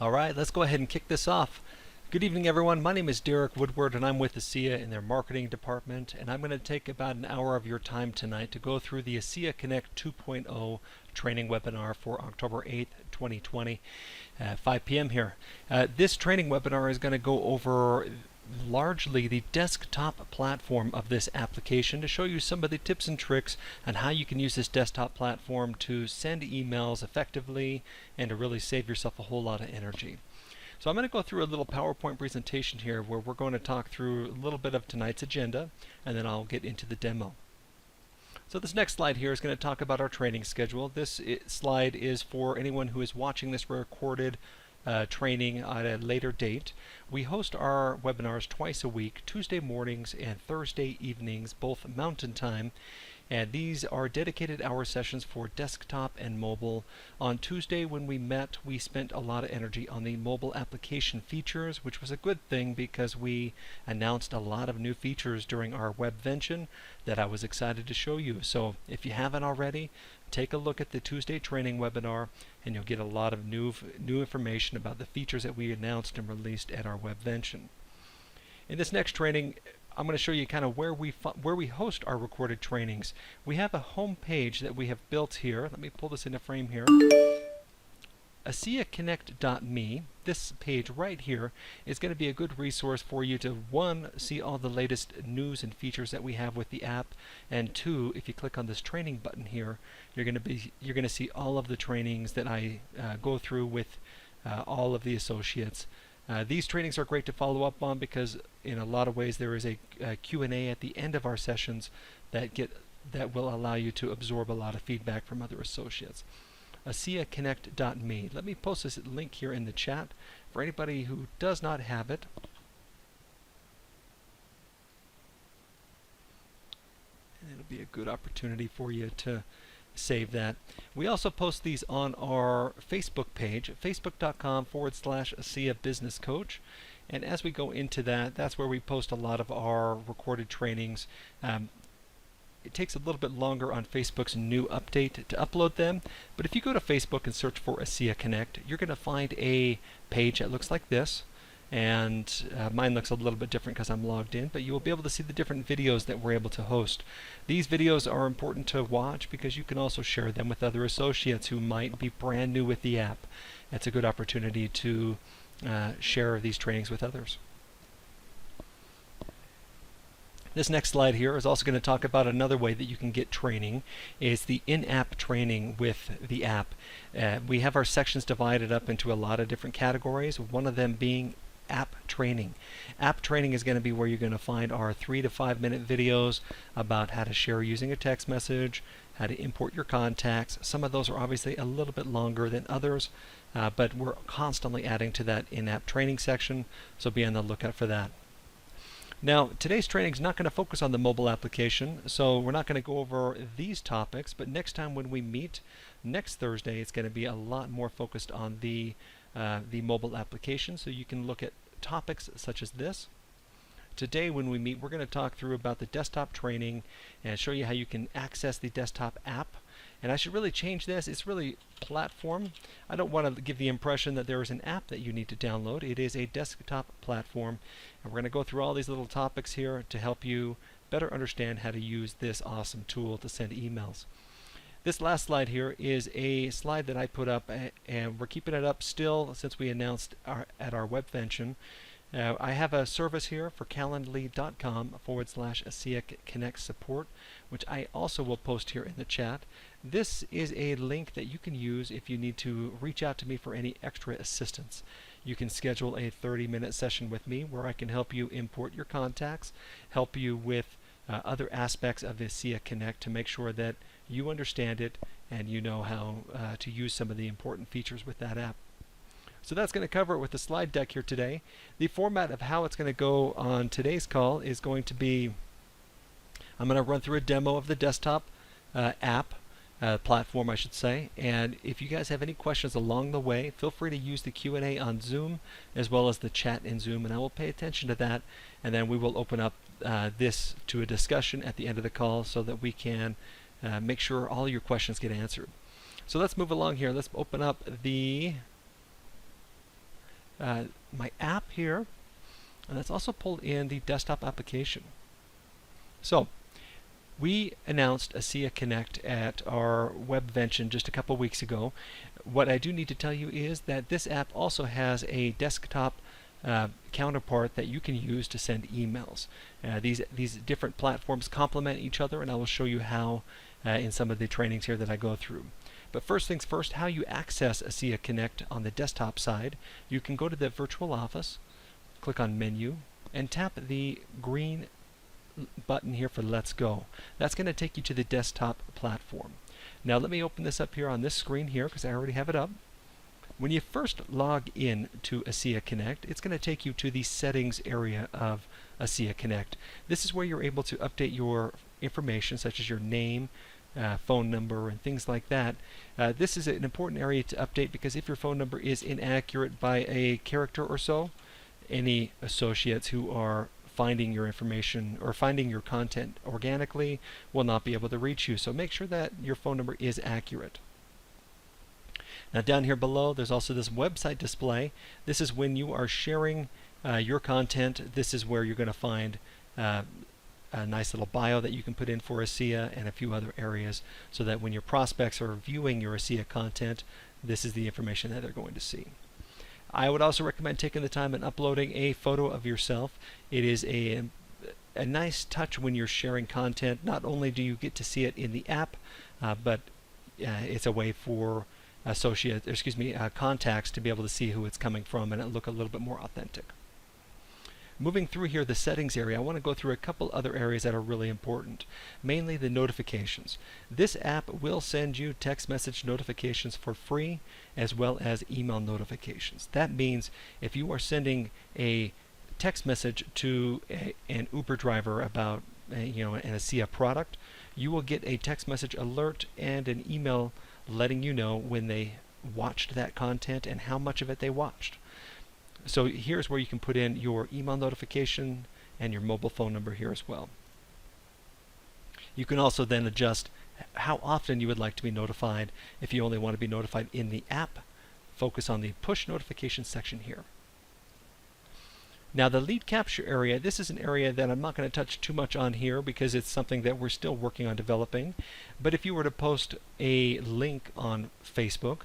All right, let's go ahead and kick this off. Good evening, everyone. My name is Derek Woodward, and I'm with ASEA in their marketing department. And I'm going to take about an hour of your time tonight to go through the ASEA Connect 2.0 training webinar for October 8th, 2020, 5 p.m. here. This training webinar is going to go over largely the desktop platform of this application to show you some of the tips and tricks on how you can use this desktop platform to send emails effectively and to really save yourself a whole lot of energy. So I'm going to go through a little PowerPoint presentation here where we're going to talk through a little bit of tonight's agenda, and then I'll get into the demo. So this next slide here is going to talk about our training schedule. This slide is for anyone who is watching this recorded training at a later date. We host our webinars twice a week, Tuesday mornings and Thursday evenings, both Mountain Time. And these are dedicated hour sessions for desktop and mobile. On Tuesday when we met, we spent a lot of energy on the mobile application features, which was a good thing because we announced a lot of new features during our webvention that I was excited to show you. So if you haven't already, take a look at the Tuesday training webinar and you'll get a lot of new information about the features that we announced and released at our webvention. In this next training, I'm going to show you kind of where we host our recorded trainings. We have a home page that we have built here. Let me pull this into frame here. ASEAConnect.me. This page right here is going to be a good resource for you to, one, see all the latest news and features that we have with the app, and two, if you click on this training button here, you're going to see all of the trainings that I go through with all of the associates. These trainings are great to follow up on because in a lot of ways there is a Q&A at the end of our sessions that will allow you to absorb a lot of feedback from other associates. ASEAConnect.me. Let me post this link here in the chat for anybody who does not have it. And it'll be a good opportunity for you to save that. We also post these on our Facebook page, facebook.com/ASEA Business Coach. And as we go into that, that's where we post a lot of our recorded trainings. It takes a little bit longer on Facebook's new update to upload them, but if you go to Facebook and search for ASEA Connect, you're going to find a page that looks like this. And mine looks a little bit different because I'm logged in, but you will be able to see the different videos that we're able to host. These videos are important to watch because you can also share them with other associates who might be brand new with the app. It's a good opportunity to share these trainings with others. This next slide here is also going to talk about another way that you can get training. Is the in-app training with the app. We have our sections divided up into a lot of different categories, one of them being app training. App training is going to be where you're going to find our 3 to 5 minute videos about how to share using a text message, how to import your contacts. Some of those are obviously a little bit longer than others, but we're constantly adding to that in-app training section, so be on the lookout for that. Now, today's training is not going to focus on the mobile application, so we're not going to go over these topics, but next time when we meet, next Thursday, it's going to be a lot more focused on the mobile application, so you can look at topics such as this. Today when we meet, we're going to talk through about the desktop training and show you how you can access the desktop app. And I should really change this. It's really platform. I don't want to give the impression that there is an app that you need to download. It is a desktop platform. And we're going to go through all these little topics here to help you better understand how to use this awesome tool to send emails. This last slide here is a slide that I put up, and we're keeping it up still since we announced at our webvention. I have a service here for calendly.com/ASEA Connect support, which I also will post here in the chat. This is a link that you can use if you need to reach out to me for any extra assistance. You can schedule a 30-minute session with me where I can help you import your contacts, help you with other aspects of ASEA Connect to make sure that you understand it and you know how to use some of the important features with that app. So that's going to cover it with the slide deck here today. The format of how it's going to go on today's call is going to be, I'm going to run through a demo of the desktop app, platform I should say, and if you guys have any questions along the way, feel free to use the Q&A on Zoom as well as the chat in Zoom, and I will pay attention to that, and then we will open up this to a discussion at the end of the call so that we can make sure all your questions get answered. So let's move along here. Let's open up the my app here, and let's also pull in the desktop application. So we announced ASEA Connect at our webvention just a couple weeks ago. What I do need to tell you is that this app also has a desktop counterpart that you can use to send emails. These different platforms complement each other, and I will show you how in some of the trainings here that I go through. But first things first, how you access ASEA Connect on the desktop side. You can go to the virtual office, click on Menu, and tap the green button here for Let's Go. That's going to take you to the desktop platform. Now let me open this up here on this screen here because I already have it up. When you first log in to ASEA Connect, it's going to take you to the settings area of ASEA Connect. This is where you're able to update your information such as your name, phone number, and things like that. This is an important area to update because if your phone number is inaccurate by a character or so, any associates who are finding your information or finding your content organically will not be able to reach you. So make sure that your phone number is accurate. Now down here below there's also this website display. This is when you are sharing your content. This is where you're going to find a nice little bio that you can put in for ASEA and a few other areas so that when your prospects are viewing your ASEA content, this is the information that they're going to see. I would also recommend taking the time and uploading a photo of yourself. It is a nice touch when you're sharing content. Not only do you get to see it in the app, but it's a way for contacts to be able to see who it's coming from and it look a little bit more authentic. Moving through here, the settings area, I want to go through a couple other areas that are really important, mainly the notifications. This app will send you text message notifications for free as well as email notifications. That means if you are sending a text message to an Uber driver about an ASEA product, you will get a text message alert and an email letting you know when they watched that content and how much of it they watched. So here's where you can put in your email notification and your mobile phone number here as well. You can also then adjust how often you would like to be notified. If you only want to be notified in the app, focus on the push notification section here. Now the lead capture area, this is an area that I'm not going to touch too much on here because it's something that we're still working on developing. But if you were to post a link on Facebook,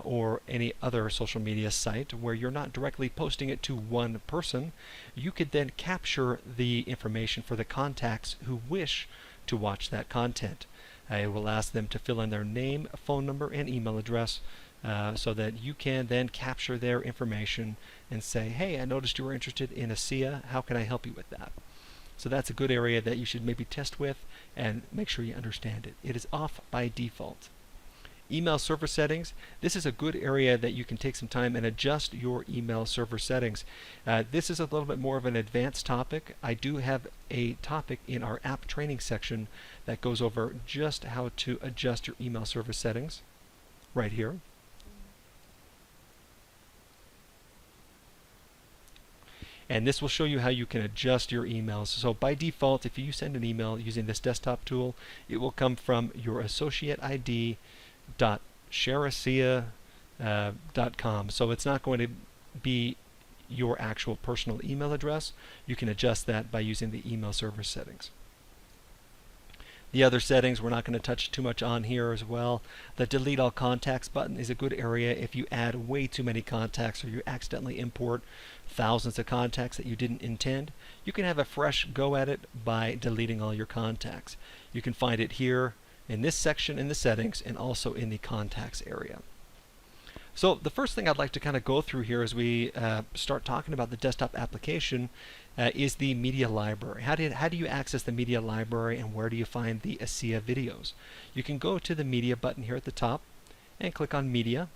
or any other social media site where you're not directly posting it to one person, you could then capture the information for the contacts who wish to watch that content. It will ask them to fill in their name, phone number, and email address so that you can then capture their information and say, hey, I noticed you were interested in ASEA, how can I help you with that? So that's a good area that you should maybe test with and make sure you understand it. It is off by default. Email server settings. This is a good area that you can take some time and adjust your email server settings. This is a little bit more of an advanced topic. I do have a topic in our app training section that goes over just how to adjust your email server settings right here. And this will show you how you can adjust your emails. So by default, if you send an email using this desktop tool, it will come from your associate ID .shareasea.com. So it's not going to be your actual personal email address. You can adjust that by using the email server settings. The other settings we're not going to touch too much on here as well. The delete all contacts button is a good area if you add way too many contacts or you accidentally import thousands of contacts that you didn't intend. You can have a fresh go at it by deleting all your contacts. You can find it here in this section in the settings and also in the contacts area. So the first thing I'd like to kind of go through here as we start talking about the desktop application is the media library. How do you access the media library and where do you find the ASEA videos? You can go to the media button here at the top and click on media.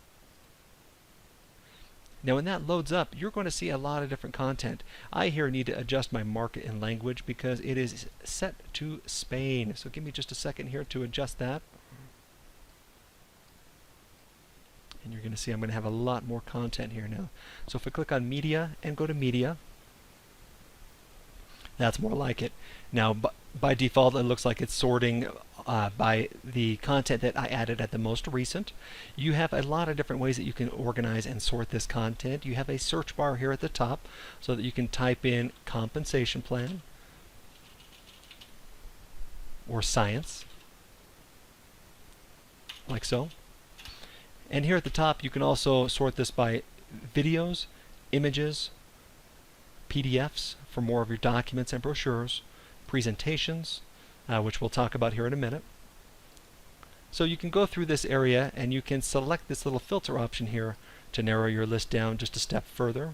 Now when that loads up, you're going to see a lot of different content. I here need to adjust my market and language because it is set to Spain. So give me just a second here to adjust that. And you're going to see I'm going to have a lot more content here now. So if I click on media and go to media, That's more like it. Now, by default, it looks like it's sorting by the content that I added at the most recent. You have a lot of different ways that you can organize and sort this content. You have a search bar here at the top so that you can type in compensation plan or science, like so. And here at the top, you can also sort this by videos, images, PDFs for more of your documents and brochures, presentations, which we'll talk about here in a minute. So you can go through this area and you can select this little filter option here to narrow your list down just a step further.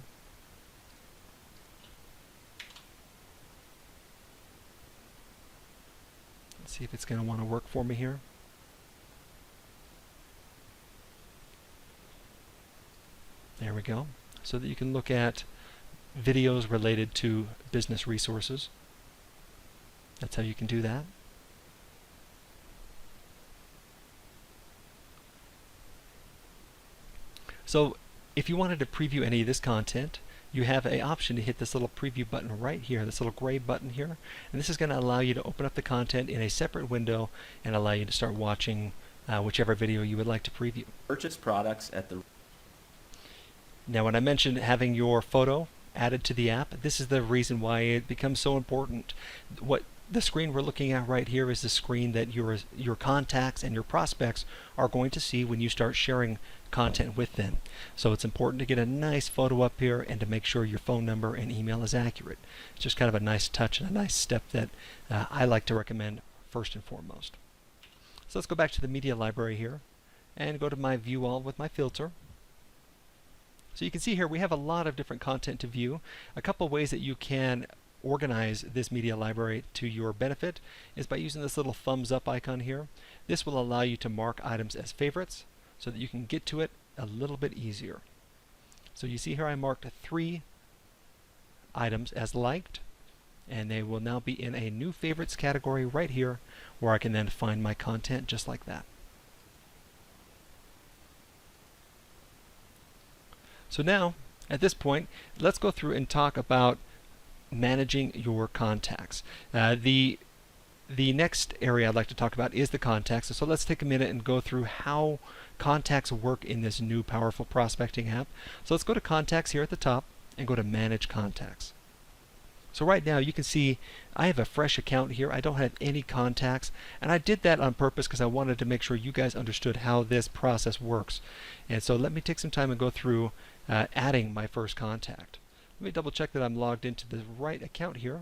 Let's see if it's going to want to work for me here. There we go. So that you can look at videos related to business resources. That's how you can do that. So if you wanted to preview any of this content, you have an option to hit this little preview button right here, this little gray button here, and this is going to allow you to open up the content in a separate window and allow you to start watching whichever video you would like to preview. Purchase products at the... Now, when I mentioned having your photo added to the app, this is the reason why it becomes so important. What the screen we're looking at right here is the screen that your contacts and your prospects are going to see when you start sharing content with them. So it's important to get a nice photo up here and to make sure your phone number and email is accurate. It's just kind of a nice touch and a nice step that I like to recommend first and foremost. So let's go back to the media library here and go to my view all with my filter. So you can see here we have a lot of different content to view. A couple ways that you can organize this media library to your benefit is by using this little thumbs up icon here. This will allow you to mark items as favorites so that you can get to it a little bit easier. So you see here I marked 3 items as liked, and they will now be in a new favorites category right here where I can then find my content just like that. So now, at this point, let's go through and talk about managing your contacts. The next area I'd like to talk about is the contacts. So let's take a minute and go through how contacts work in this new powerful prospecting app. So let's go to contacts here at the top and go to manage contacts. So right now you can see I have a fresh account here. I don't have any contacts, and I did that on purpose because I wanted to make sure you guys understood how this process works. And so let me take some time and go through adding my first contact. Let me double check that I'm logged into the right account here.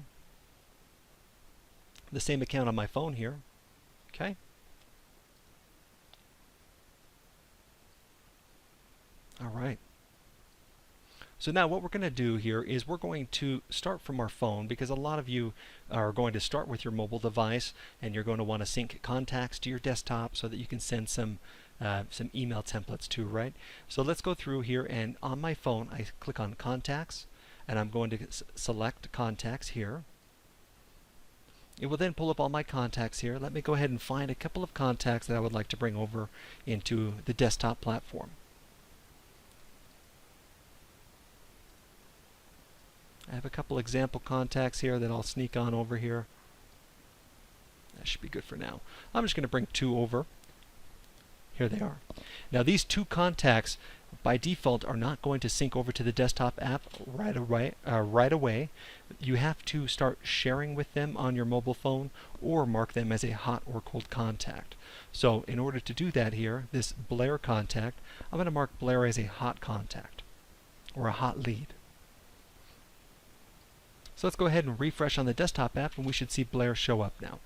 The same account on my phone here. Okay. All right. So now what we're going to do here is we're going to start from our phone, because a lot of you are going to start with your mobile device and you're going to want to sync contacts to your desktop so that you can send some email templates to, right? So let's go through here, and on my phone I click on contacts and I'm going to select contacts here. It will then pull up all my contacts here. Let me go ahead and find a couple of contacts that I would like to bring over into the desktop platform. I have a couple example contacts here that I'll sneak on over here. That should be good for now. I'm just going to bring 2 over. Here they are. Now these 2 contacts by default are not going to sync over to the desktop app right away. You have to start sharing with them on your mobile phone or mark them as a hot or cold contact. So in order to do that here, this Blair contact, I'm going to mark Blair as a hot contact or a hot lead. So let's go ahead and refresh on the desktop app and we should see Blair show up now.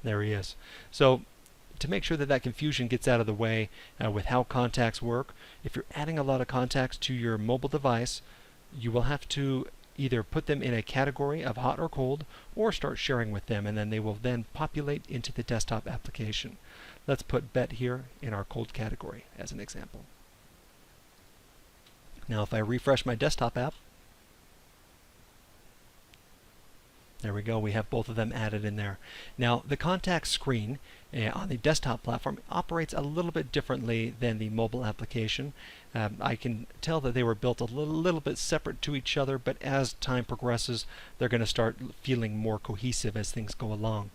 There he is. So to make sure that that confusion gets out of the way with how contacts work, if you're adding a lot of contacts to your mobile device, you will have to either put them in a category of hot or cold or start sharing with them, and then they will then populate into the desktop application. Let's put Bet here in our cold category as an example. Now if I refresh my desktop app, There we go. We have both of them added in there. Now, the contact screen on the desktop platform operates a little bit differently than the mobile application. I can tell that they were built a little bit separate to each other, but as time progresses, they're going to start feeling more cohesive as things go along.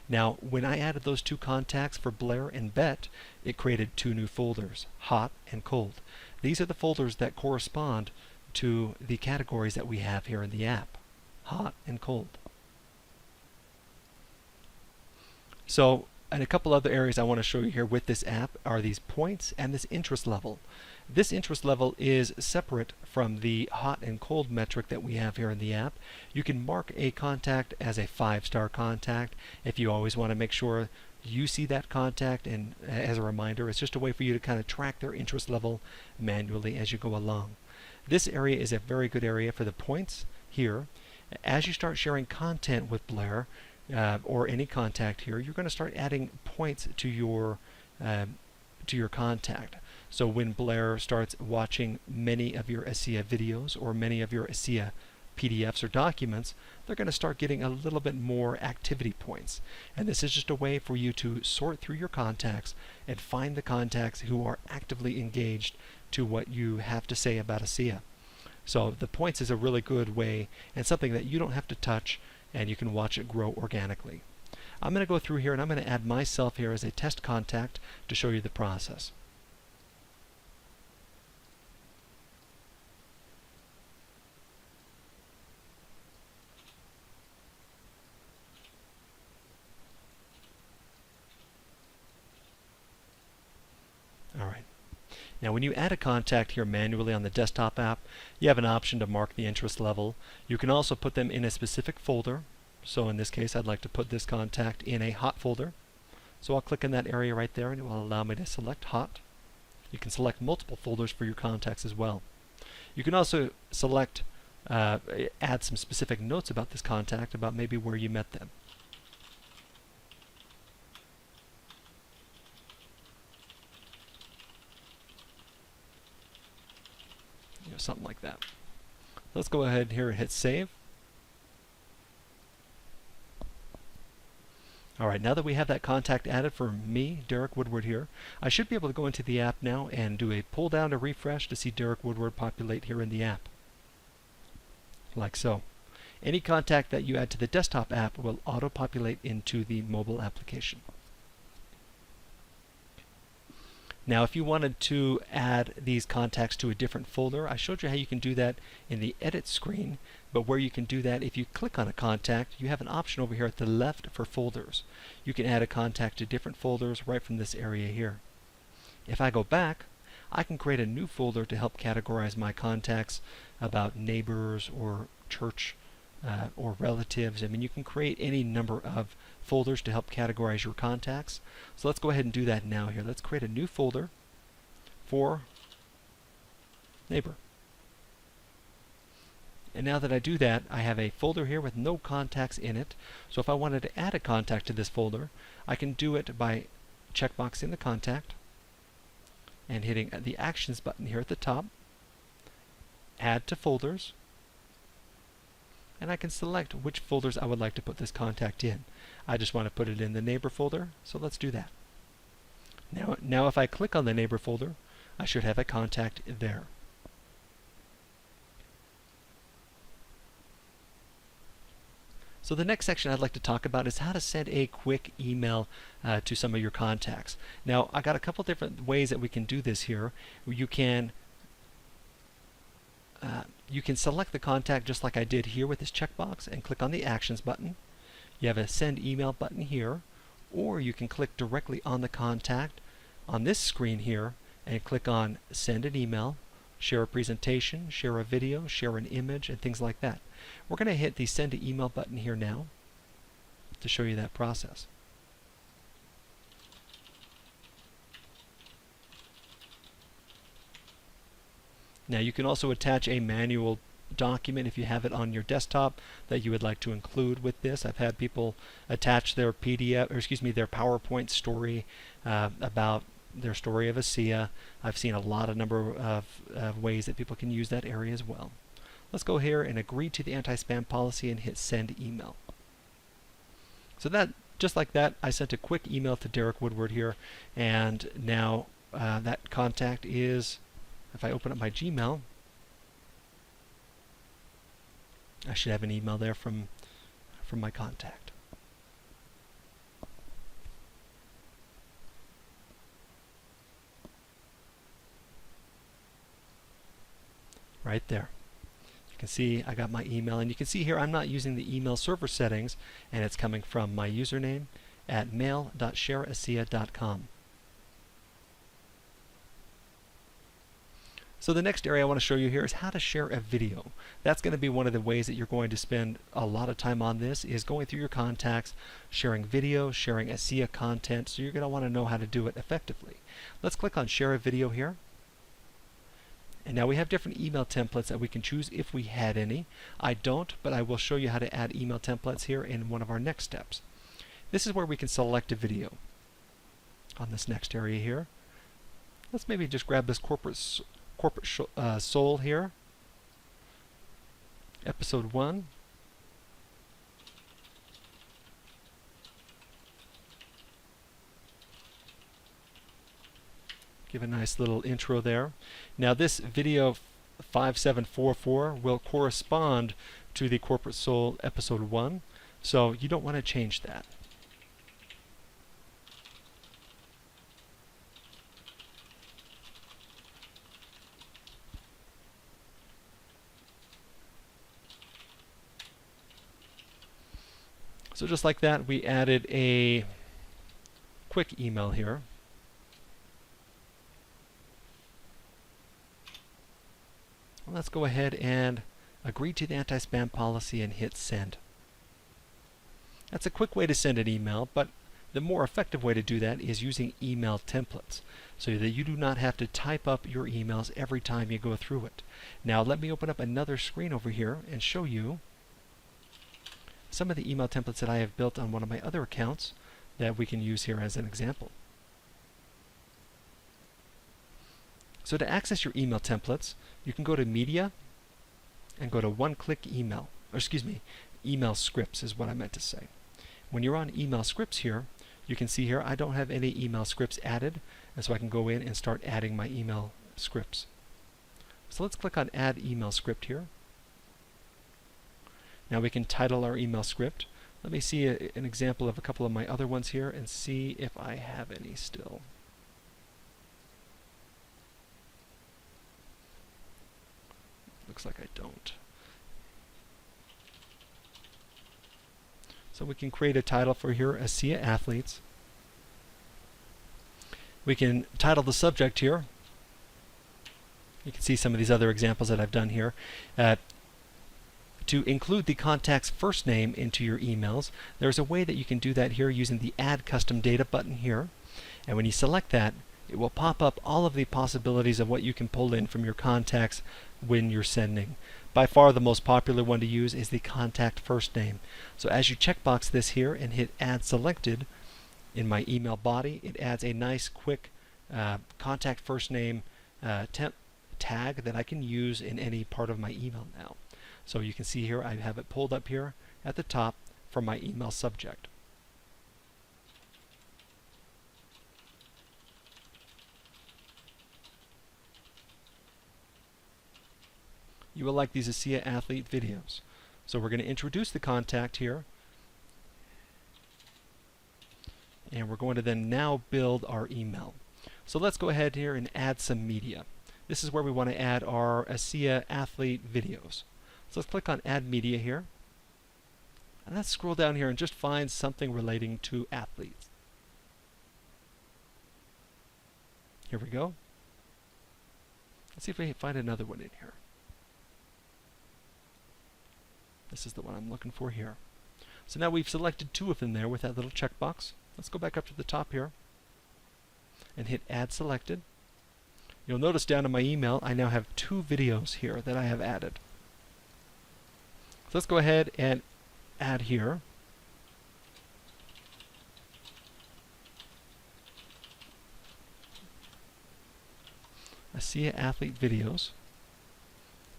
Now, when I added those two contacts for Blair and Bet, it created two new folders, hot and cold. These are the folders that correspond to the categories that we have here in the app, hot and cold. So, and a couple other areas I want to show you here with this app are these points and this interest level. This interest level is separate from the hot and cold metric that we have here in the app. You can mark a contact as a 5-star contact if you always want to make sure you see that contact, and as a reminder, it's just a way for you to kind of track their interest level manually as you go along. This area is a very good area for the points here. As you start sharing content with Blair, or any contact here, you're going to start adding points to your contact. So when Blair starts watching many of your ASEA videos or many of your ASEA PDFs or documents, they're going to start getting a little bit more activity points. And this is just a way for you to sort through your contacts and find the contacts who are actively engaged to what you have to say about ASEA. So the points is a really good way and something that you don't have to touch, and you can watch it grow organically. I'm going to go through here and I'm going to add myself here as a test contact to show you the process. Alright. Now when you add a contact here manually on the desktop app, you have an option to mark the interest level. You can also put them in a specific folder. So in this case, I'd like to put this contact in a hot folder. So I'll click in that area right there and it will allow me to select hot. You can select multiple folders for your contacts as well. You can also select, add some specific notes about this contact, about maybe where you met them. Something like that. Let's go ahead here and hit save. Alright, now that we have that contact added for me, Derek Woodward here, I should be able to go into the app now and do a pull down to refresh to see Derek Woodward populate here in the app. Like so. Any contact that you add to the desktop app will auto-populate into the mobile application. Now if you wanted to add these contacts to a different folder, I showed you how you can do that in the edit screen, but where you can do that, if you click on a contact, you have an option over here at the left for folders. You can add a contact to different folders right from this area here. If I go back, I can create a new folder to help categorize my contacts about neighbors or church or relatives. I mean, you can create any number of folders to help categorize your contacts. So let's go ahead and do that now here. Let's create a new folder for neighbor. And now that I do that, I have a folder here with no contacts in it. So if I wanted to add a contact to this folder, I can do it by checkboxing the contact and hitting the Actions button here at the top, Add to Folders, and I can select which folders I would like to put this contact in. I just want to put it in the neighbor folder, so let's do that. Now if I click on the neighbor folder, I should have a contact there. So the next section I'd like to talk about is how to send a quick email to some of your contacts. Now I got a couple different ways that we can do this here. You can select the contact just like I did here with this checkbox and click on the Actions button. You have a Send Email button here, or you can click directly on the contact on this screen here and click on Send an Email, Share a Presentation, Share a Video, Share an Image, and things like that. We're going to hit the Send an Email button here now to show you that process. Now you can also attach a manual document if you have it on your desktop that you would like to include with this. I've had people attach their PDF, or excuse me, their PowerPoint story about their story of ASEA. I've seen a lot of number of ways that people can use that area as well. Let's go here and agree to the anti-spam policy and hit send email. So that, just like that, I sent a quick email to Derek Woodward here, and now that contact is, if I open up my Gmail, I should have an email there from my contact. Right there. You can see I got my email, and you can see here I'm not using the email server settings, and it's coming from my username at mail.shareasea.com. So the next area I want to show you here is how to share a video. That's going to be one of the ways that you're going to spend a lot of time on this, is going through your contacts, sharing video, sharing ASEA content, so you're going to want to know how to do it effectively. Let's click on share a video here. And now we have different email templates that we can choose if we had any. I don't, but I will show you how to add email templates here in one of our next steps. This is where we can select a video on this next area here. Let's maybe just grab this corporate soul here, episode 1. Give a nice little intro there. Now this video 5744 will correspond to the Corporate Soul episode 1, so you don't want to change that. So just like that, we added a quick email here. Well, let's go ahead and agree to the anti-spam policy and hit send. That's a quick way to send an email, but the more effective way to do that is using email templates, so that you do not have to type up your emails every time you go through it. Now let me open up another screen over here and show you some of the email templates that I have built on one of my other accounts that we can use here as an example. So to access your email templates, you can go to Media and go to One-Click Email, or excuse me, Email Scripts is what I meant to say. When you're on Email Scripts here, you can see here I don't have any email scripts added, and so I can go in and start adding my email scripts. So let's click on Add Email Script here. Now we can title our email script. Let me see an example of a couple of my other ones here and see if I have any still. Looks like I don't. So we can create a title for here, ASEA Athletes. We can title the subject here. You can see some of these other examples that I've done here. To include the contact's first name into your emails, there's a way that you can do that here using the Add Custom Data button here. And when you select that, it will pop up all of the possibilities of what you can pull in from your contacts when you're sending. By far the most popular one to use is the contact first name. So as you checkbox this here and hit Add Selected, in my email body, it adds a nice quick contact first name tag that I can use in any part of my email now. So you can see here I have it pulled up here at the top for my email subject. You will like these ASEA Athlete videos. So we're going to introduce the contact here, and we're going to then now build our email. So let's go ahead here and add some media. This is where we want to add our ASEA Athlete videos. So let's click on Add Media here, and let's scroll down here and just find something relating to athletes. Here we go. Let's see if we can find another one in here. This is the one I'm looking for here. So now we've selected two of them there with that little checkbox. Let's go back up to the top here and hit Add Selected. You'll notice down in my email I now have two videos here that I have added. So let's go ahead and add here. ASEA Athlete videos.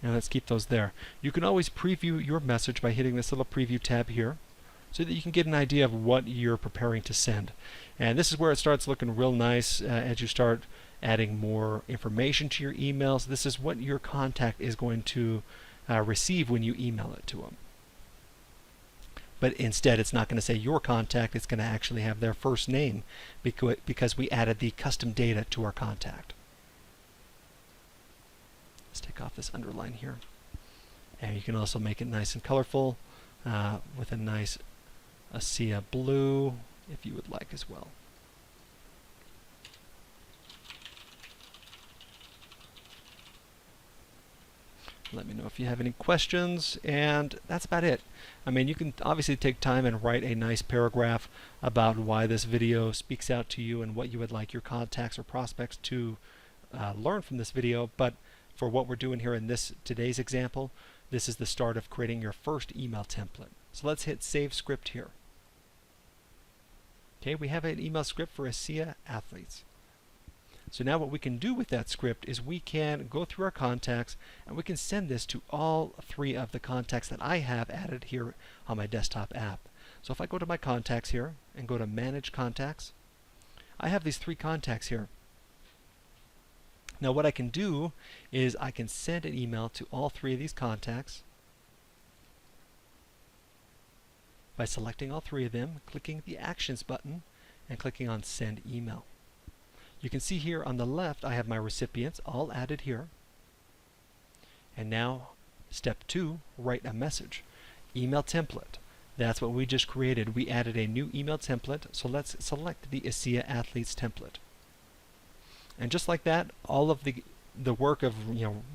And let's keep those there. You can always preview your message by hitting this little preview tab here so that you can get an idea of what you're preparing to send. And this is where it starts looking real nice as you start adding more information to your emails. This is what your contact is going to receive when you email it to them. But instead, it's not going to say your contact. It's going to actually have their first name because we added the custom data to our contact. Let's take off this underline here. And you can also make it nice and colorful with a nice ASEA blue if you would like as well. Let me know if you have any questions, and that's about it. I mean, you can obviously take time and write a nice paragraph about why this video speaks out to you and what you would like your contacts or prospects to learn from this video, but for what we're doing here in today's example, this is the start of creating your first email template. So let's hit Save Script here. Okay, we have an email script for ASEA athletes. So now what we can do with that script is we can go through our contacts and we can send this to all 3 of the contacts that I have added here on my desktop app. So if I go to my contacts here and go to Manage Contacts, I have these 3 contacts here. Now what I can do is I can send an email to all 3 of these contacts by selecting all 3 of them, clicking the Actions button, and clicking on Send Email. You can see here on the left I have my recipients all added here. And now step 2, write a message. Email template. That's what we just created. We added a new email template, so let's select the ASEA Athletes template. And just like that, all of the work of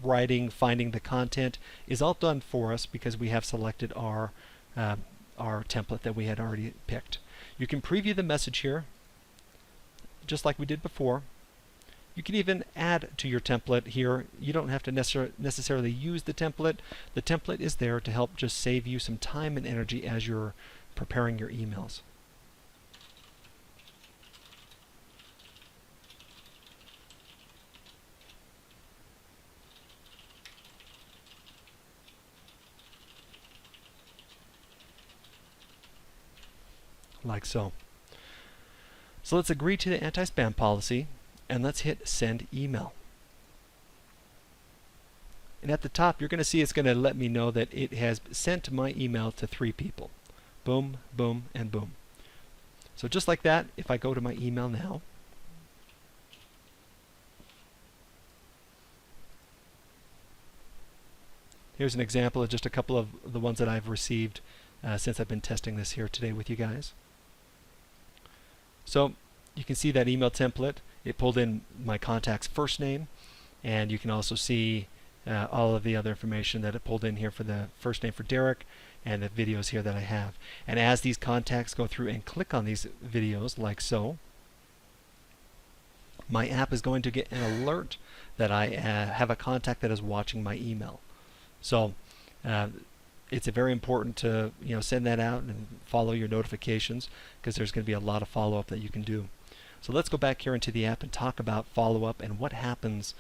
writing, finding the content is all done for us because we have selected our template that we had already picked. You can preview the message here, just like we did before. You can even add to your template here. You don't have to necessarily use the template. The template is there to help just save you some time and energy as you're preparing your emails. Like so. So let's agree to the anti-spam policy and let's hit Send Email. And at the top you're going to see it's going to let me know that it has sent my email to 3 people. Boom, boom, and boom. So just like that, if I go to my email now, here's an example of just a couple of the ones that I've received since I've been testing this here today with you guys. So you can see that email template. It pulled in my contact's first name, and you can also see all of the other information that it pulled in here for the first name for Derek and the videos here that I have. And as these contacts go through and click on these videos like so, my app is going to get an alert that I have a contact that is watching my email. So it's very important to send that out and follow your notifications because there's going to be a lot of follow-up that you can do. So let's go back here into the app and talk about follow-up and what happens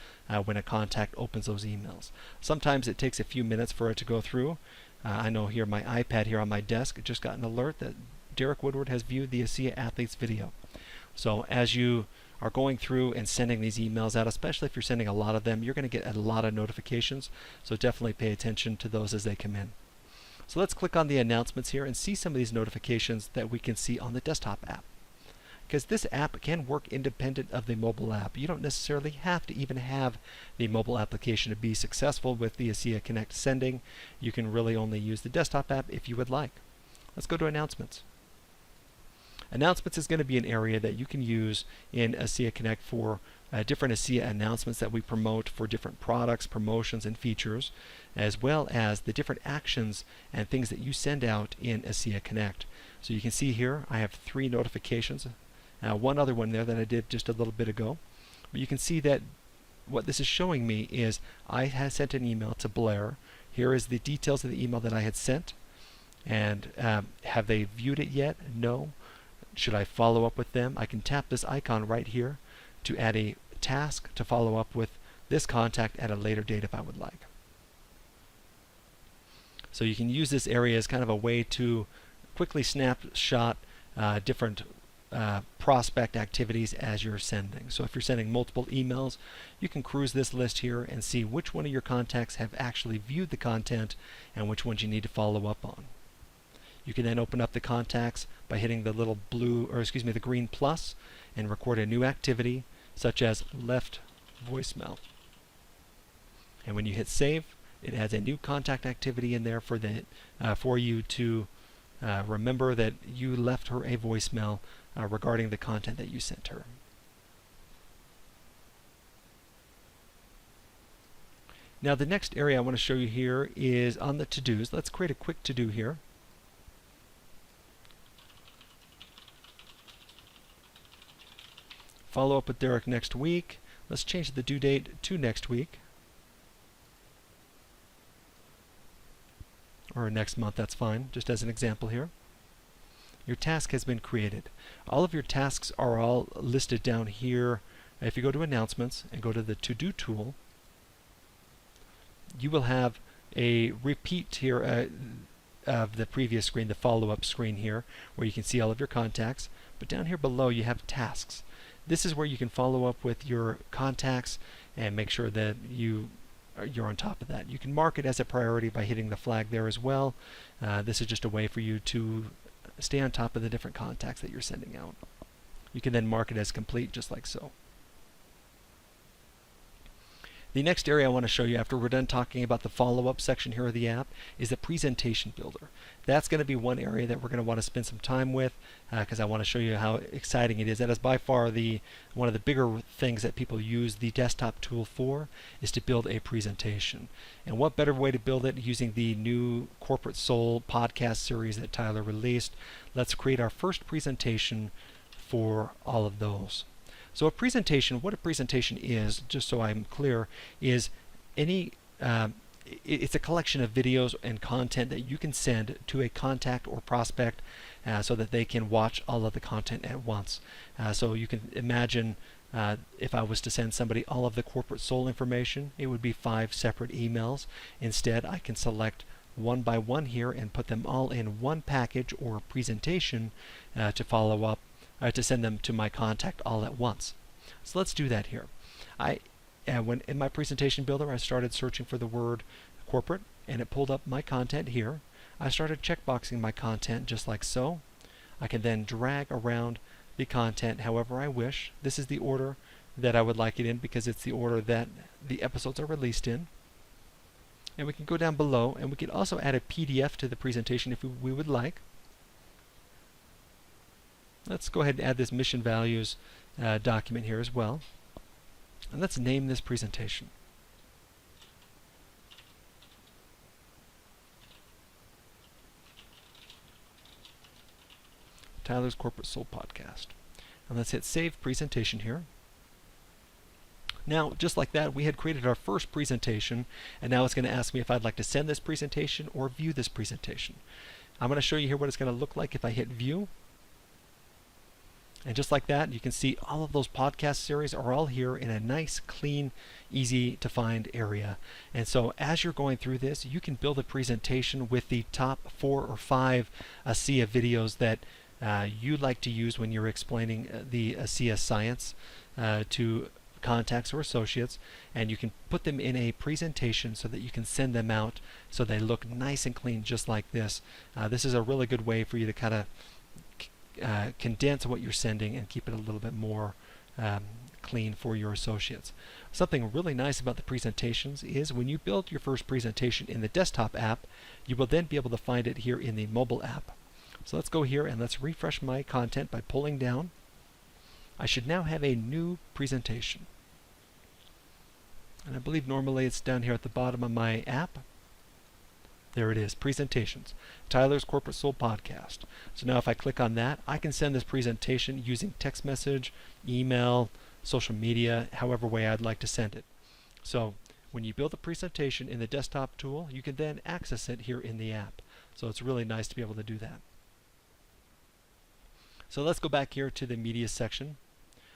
when a contact opens those emails. Sometimes it takes a few minutes for it to go through. I know here my iPad here on my desk just got an alert that Derek Woodward has viewed the ASEA Athletes video. So as you are going through and sending these emails out, especially if you're sending a lot of them, you're going to get a lot of notifications. So definitely pay attention to those as they come in. So let's click on the announcements here and see some of these notifications that we can see on the desktop app. Because this app can work independent of the mobile app. You don't necessarily have to even have the mobile application to be successful with the ASEA Connect sending. You can really only use the desktop app if you would like. Let's go to announcements. Announcements is going to be an area that you can use in ASEA Connect for different ASEA announcements that we promote for different products, promotions, and features, as well as the different actions and things that you send out in ASEA Connect. So you can see here I have 3 notifications. One other one there that I did just a little bit ago. But you can see that what this is showing me is I had sent an email to Blair. Here is the details of the email that I had sent. And have they viewed it yet? No. Should I follow up with them? I can tap this icon right here to add a task to follow up with this contact at a later date if I would like. So you can use this area as kind of a way to quickly snapshot different prospect activities as you're sending. So if you're sending multiple emails, you can cruise this list here and see which one of your contacts have actually viewed the content and which ones you need to follow up on. You can then open up the contacts by hitting the little the green plus and record a new activity such as left voicemail. And when you hit save, it adds a new contact activity in there for you to remember that you left her a voicemail regarding the content that you sent her. Now the next area I want to show you here is on the to-dos. Let's create a quick to-do here. Follow up with Derek next week. Let's change the due date to next week. Or next month, that's fine, just as an example here. Your task has been created. All of your tasks are all listed down here. If you go to announcements and go to the to-do tool, you will have a repeat here of the previous screen, the follow-up screen here, where you can see all of your contacts. But down here below you have tasks. This is where you can follow up with your contacts and make sure that you're on top of that. You can mark it as a priority by hitting the flag there as well. This is just a way for you to stay on top of the different contacts that you're sending out. You can then mark it as complete just like so. The next area I want to show you after we're done talking about the follow-up section here of the app is the presentation builder. That's going to be one area that we're going to want to spend some time with because I want to show you how exciting it is. That is by far one of the bigger things that people use the desktop tool for, is to build a presentation. And what better way to build it using the new Corporate Soul podcast series that Tyler released. Let's create our first presentation for all of those. So what a presentation is, just so I'm clear, is it's a collection of videos and content that you can send to a contact or prospect so that they can watch all of the content at once. So you can imagine if I was to send somebody all of the Corporate Soul information, it would be 5 separate emails. Instead, I can select one by one here and put them all in one package or presentation to follow up, to send them to my contact all at once. So let's do that here. When in my presentation builder, I started searching for the word corporate, and it pulled up my content here. I started checkboxing my content just like so. I can then drag around the content however I wish. This is the order that I would like it in because it's the order that the episodes are released in. And we can go down below, and we can also add a PDF to the presentation if we would like. Let's go ahead and add this mission values document here as well. And let's name this presentation. Tyler's Corporate Soul Podcast. And let's hit Save Presentation here. Now, just like that, we had created our first presentation, and now it's going to ask me if I'd like to send this presentation or view this presentation. I'm going to show you here what it's going to look like if I hit View. And just like that, you can see all of those podcast series are all here in a nice, clean, easy to find area. And so as you're going through this, you can build a presentation with the top 4 or 5 ASEA videos that you like to use when you're explaining the ASEA science to contacts or associates, and you can put them in a presentation so that you can send them out so they look nice and clean just like this. This is a really good way for you to kind of condense what you're sending and keep it a little bit more clean for your associates. Something really nice about the presentations is when you build your first presentation in the desktop app, you will then be able to find it here in the mobile app. So let's go here and let's refresh my content by pulling down. I should now have a new presentation. And I believe normally it's down here at the bottom of my app. There it is, Presentations, Tyler's Corporate Soul Podcast. So now if I click on that, I can send this presentation using text message, email, social media, however way I'd like to send it. So when you build a presentation in the desktop tool, you can then access it here in the app. So it's really nice to be able to do that. So let's go back here to the media section.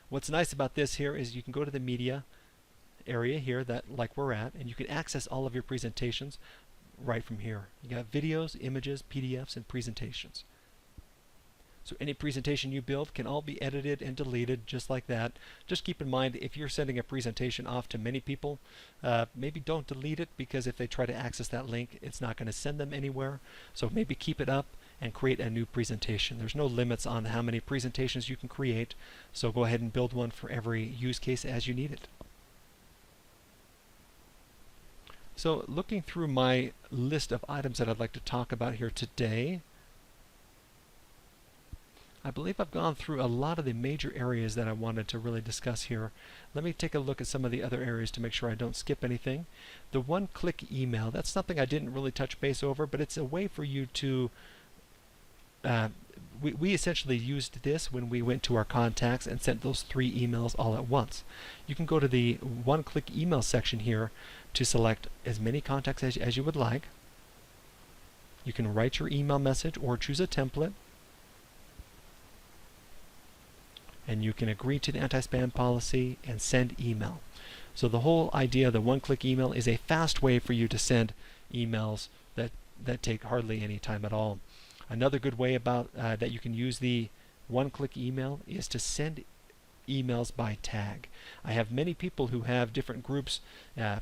What's nice about this here is you can go to the media area here, that like we're at, and you can access all of your presentations right from here. You got videos, images, PDFs, and presentations. So any presentation you build can all be edited and deleted just like that. Just keep in mind, if you're sending a presentation off to many people, maybe don't delete it, because if they try to access that link, it's not going to send them anywhere. So maybe keep it up and create a new presentation. There's no limits on how many presentations you can create, so go ahead and build one for every use case as you need it. So looking through my list of items that I'd like to talk about here today, I believe I've gone through a lot of the major areas that I wanted to really discuss here. Let me take a look at some of the other areas to make sure I don't skip anything. The one-click email, that's something I didn't really touch base over, but it's a way for you to we essentially used this when we went to our contacts and sent those 3 emails all at once. You can go to the one-click email section here to select as many contacts as you would like. You can write your email message or choose a template. And you can agree to the anti-spam policy and send email. So the whole idea of the one-click email is a fast way for you to send emails that take hardly any time at all. Another good way about that you can use the one-click email is to send emails by tag. I have many people who have different groups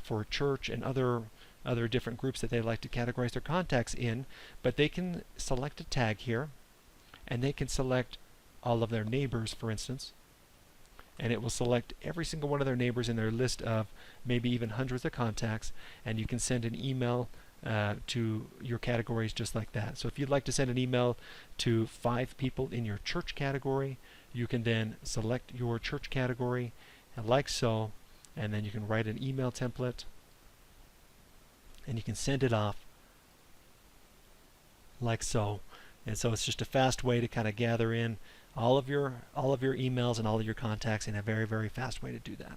for church and other different groups that they like to categorize their contacts in, but they can select a tag here, and they can select all of their neighbors, for instance, and it will select every single one of their neighbors in their list of maybe even hundreds of contacts, and you can send an email to your categories just like that. So if you'd like to send an email to 5 people in your church category, you can then select your church category and like so, and then you can write an email template and you can send it off like so. And so it's just a fast way to kind of gather in all of your emails and all of your contacts in a very, very fast way to do that.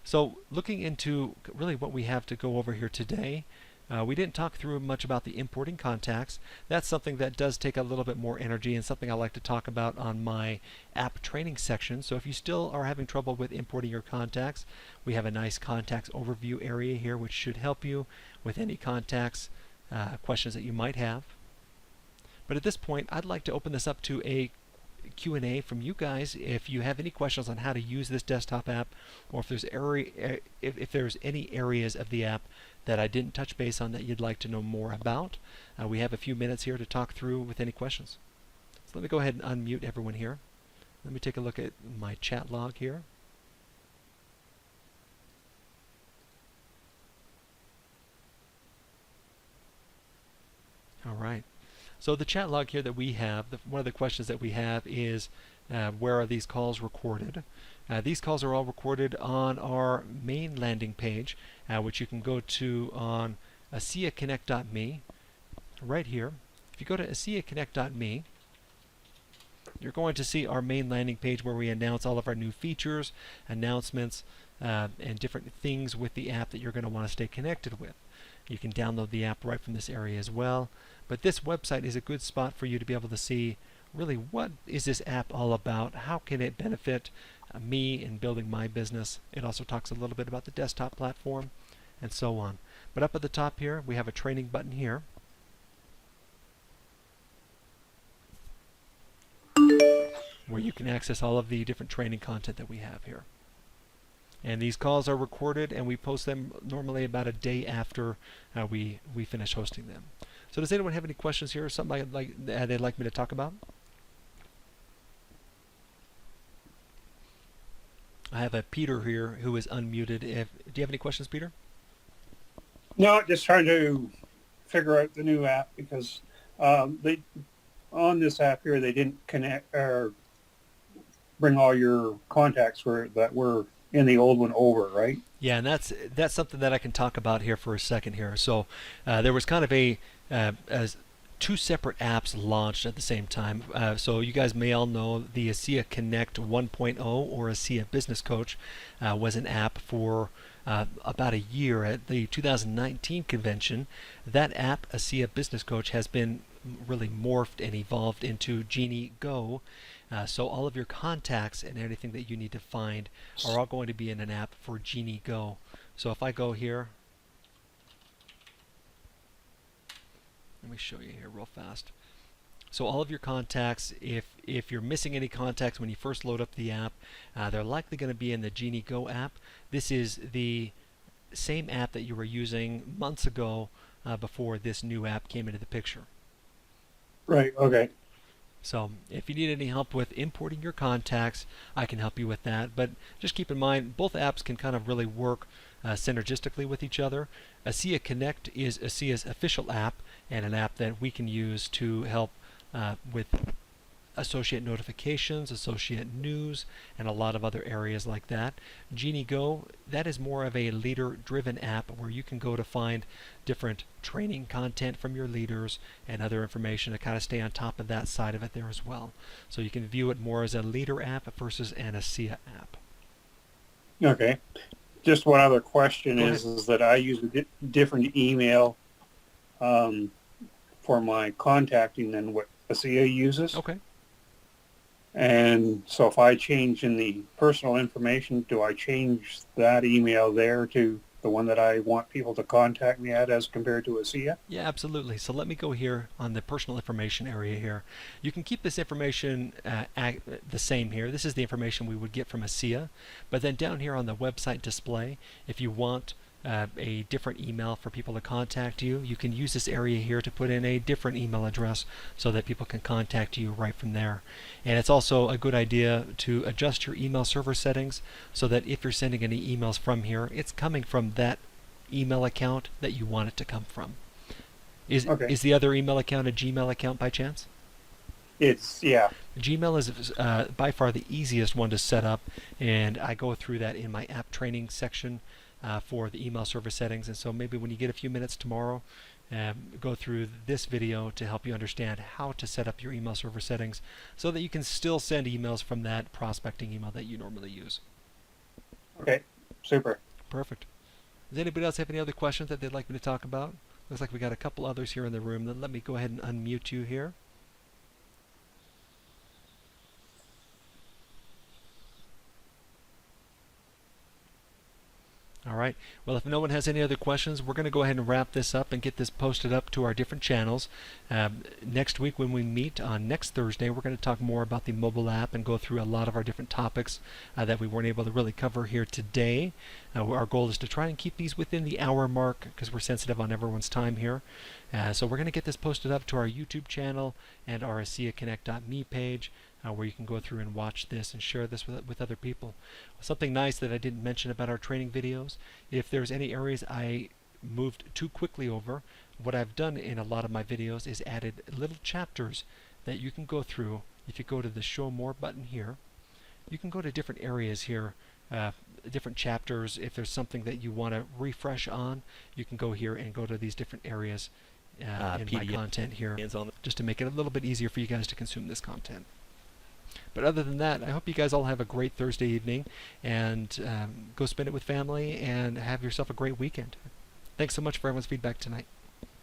So looking into really what we have to go over here today, we didn't talk through much about the importing contacts. That's something that does take a little bit more energy and something I like to talk about on my app training section. So if you still are having trouble with importing your contacts, we have a nice contacts overview area here which should help you with any contacts questions that you might have. But at this point, I'd like to open this up to a Q&A from you guys. If you have any questions on how to use this desktop app, or if there's any areas of the app that I didn't touch base on that you'd like to know more about, we have a few minutes here to talk through with any questions. So let me go ahead and unmute everyone here. Let me take a look at my chat log here. All right. So the chat log here that we have, one of the questions that we have is, where are these calls recorded? These calls are all recorded on our main landing page, which you can go to on ASEAConnect.me, right here. If you go to ASEAConnect.me, you're going to see our main landing page where we announce all of our new features, announcements, and different things with the app that you're going to want to stay connected with. You can download the app right from this area as well. But this website is a good spot for you to be able to see really what is this app all about, how can it benefit me in building my business. It also talks a little bit about the desktop platform and so on. But up at the top here, we have a training button here. Where you can access all of the different training content that we have here. And these calls are recorded and we post them normally about a day after we finish hosting them. So does anyone have any questions here or something they'd like me to talk about? I have a Peter here who is unmuted. Do you have any questions, Peter? No, just trying to figure out the new app because they on this app here they didn't connect or bring all your contacts that were in the old one over, right? Yeah, and that's something that I can talk about here for a second here. So there was kind of as 2 separate apps launched at the same time. So you guys may all know the ASEA Connect 1.0 or ASEA Business Coach was an app for about a year at the 2019 convention. That app, ASEA Business Coach, has been really morphed and evolved into Genie Go. So all of your contacts and anything that you need to find are all going to be in an app for Genie Go. So if I go here Let me show you here real fast. So all of your contacts, if you're missing any contacts when you first load up the app, they're likely going to be in the Genie Go app. This is the same app that you were using months ago before this new app came into the picture. Right. Okay. So if you need any help with importing your contacts, I can help you with that. But just keep in mind, both apps can kind of really work synergistically with each other. ASEA Connect is ASEA's official app and an app that we can use to help with associate notifications, associate news, and a lot of other areas like that. Genie Go, that is more of a leader-driven app where you can go to find different training content from your leaders and other information to kind of stay on top of that side of it there as well. So you can view it more as a leader app versus an ASEA app. Okay. Just one other question Go is that I use a different email for my contacting than what ASEA uses. Okay. And so if I change in the personal information, do I change that email there to the one that I want people to contact me at as compared to ASEA? Yeah, absolutely. So let me go here on the personal information area here. You can keep this information the same here. This is the information we would get from ASEA. But then down here on the website display, if you want a different email for people to contact you, you can use this area here to put in a different email address so that people can contact you right from there. And it's also a good idea to adjust your email server settings so that if you're sending any emails from here, it's coming from that email account that you want it to come from. Is the other email account a Gmail account by chance? Yeah. Gmail is by far the easiest one to set up, and I go through that in my app training section for the email server settings. And so maybe when you get a few minutes tomorrow, go through this video to help you understand how to set up your email server settings so that you can still send emails from that prospecting email that you normally use. Okay. Super. Perfect. Does anybody else have any other questions that they'd like me to talk about? Looks like we got a couple others here in the room. Then let me go ahead and unmute you here. All right. Well, if no one has any other questions, we're going to go ahead and wrap this up and get this posted up to our different channels. Next week when we meet on next Thursday, we're going to talk more about the mobile app and go through a lot of our different topics that we weren't able to really cover here today. Our goal is to try and keep these within the hour mark because we're sensitive on everyone's time here. So we're going to get this posted up to our YouTube channel and our ASEAConnect.me page, where you can go through and watch this and share this with other people. Something nice that I didn't mention about our training videos, if there's any areas I moved too quickly over, what I've done in a lot of my videos is added little chapters that you can go through. If you go to the Show More button here, you can go to different areas here, different chapters. If there's something that you want to refresh on, you can go here and go to these different areas in my content here, just to make it a little bit easier for you guys to consume this content. But other than that, I hope you guys all have a great Thursday evening and go spend it with family and have yourself a great weekend. Thanks so much for everyone's feedback tonight.